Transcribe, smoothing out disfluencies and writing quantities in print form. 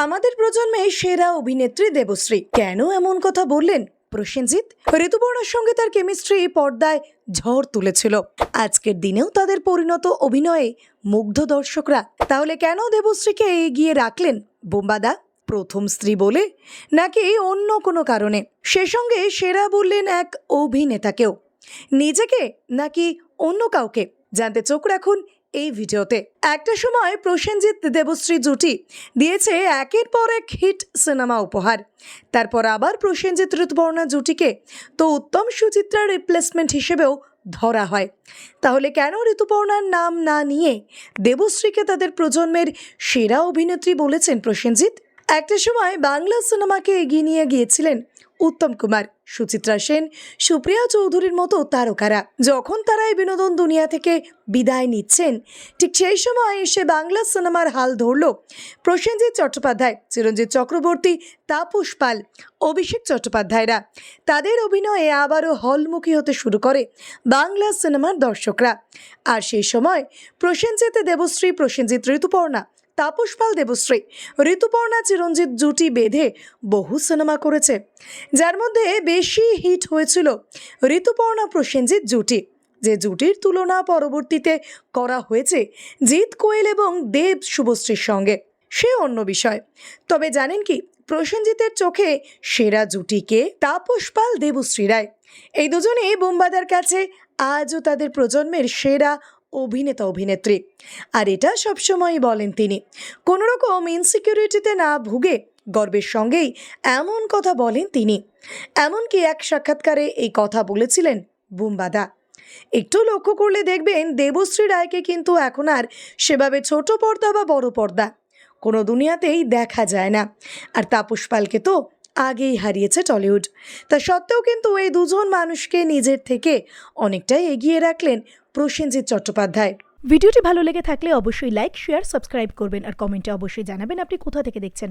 আমাদের প্রজন্মে সেরা অভিনেত্রী দেবশ্রী কেন এমন কথা বললেন প্রসেনজিৎ? ঋতুপর্ণার সঙ্গে তার কেমিস্ট্রি পর্দায় ঝড় তুলেছিল। আজকের দিনেও তাদের পরিণত অভিনয়ে মুগ্ধ দর্শকরা। তাহলে কেন দেবশ্রীকে এগিয়ে রাখলেন বোম্বাদা? প্রথম স্ত্রী বলে, নাকি অন্য কোনো কারণে? সে সঙ্গে সেরা বললেন এক অভিনেতাকেও, নিজেকে নাকি অন্য কাউকে? জানতে চোখ রাখুন এই ভিডিওতে। একটা সময় প্রসেনজিৎ দেবশ্রী জুটি দিয়েছে একের পর এক হিট সিনেমা উপহার। তারপর আবার প্রসেনজিৎ ঋতুপর্ণা জুটিকে তো উত্তম সুচিত্রার রিপ্লেসমেন্ট হিসেবেও ধরা হয়। তাহলে কেন ঋতুপর্ণার নাম না নিয়ে দেবশ্রীকে তাদের প্রজন্মের সেরা অভিনেত্রী বলেছেন প্রসেনজিৎ? একটা সময় বাংলা সিনেমাকে এগিয়ে নিয়ে গিয়েছিলেন উত্তম কুমার, সুচিত্রা সেন, সুপ্রিয়া চৌধুরীর মতো তারকারা। যখন তারা এই বিনোদন দুনিয়া থেকে বিদায় নিচ্ছেন, ঠিক সেই সময় এসে বাংলা সিনেমার হাল ধরল প্রসেনজিৎ চট্টোপাধ্যায়, চিরঞ্জিত চক্রবর্তী, তাপস পাল, অভিষেক চট্টোপাধ্যায়রা। তাদের অভিনয়ে আবারও হলমুখী হতে শুরু করে বাংলা সিনেমার দর্শকরা। আর সেই সময় প্রসেনজিৎ দেবশ্রী, প্রসেনজিৎ ঋতুপর্ণা, তাপস পাল দেবশ্রী, ঋতুপর্ণা চিরঞ্জিত জুটি বেঁধে বহু সিনেমা করেছে, যার মধ্যে বেশি হিট হয়েছিল ঋতুপর্ণা প্রসেনজিৎ জুটি, যে জুটির তুলনা পরবর্তীতে করা হয়েছে জিৎ কোয়েল এবং দেব শুভশ্রীর সঙ্গে, সে অন্য বিষয়। তবে জানেন কি, প্রসেনজিতের চোখে সেরা জুটিকে? তাপস পাল, দেবশ্রী রায়। এই দুজনেই বোম্বাদার কাছে আজও তাদের প্রজন্মের সেরা অভিনেতা অভিনেত্রী। আর এটা সবসময়ই বলেন তিনি, কোনো রকম ইনসিকিউরিটিতে না ভুগে গর্বের সঙ্গেই এমন কথা বলেন তিনি। এমনকি এক সাক্ষাৎকারে এই কথা বলেছিলেন বোম্বাদা। একটু লক্ষ্য করলে দেখবেন দেবশ্রী রায়কে কিন্তু এখন আর সেভাবে ছোট পর্দা বা বড় পর্দা কোনো দুনিয়াতেই দেখা যায় না। আর তাপস পালকে তো আগেই হারিয়েছে টলিউড। তা সত্ত্বেও কিন্তু এই দুজন মানুষকে নিজের থেকে অনেকটাই এগিয়ে রাখলেন প্রসেনজিৎ চট্টোপাধ্যায়। ভিডিওটি ভালো লেগে থাকলে অবশ্যই লাইক, শেয়ার, সাবস্ক্রাইব করবেন আর কমেন্টে অবশ্যই জানাবেন আপনি কোথা থেকে দেখছেন।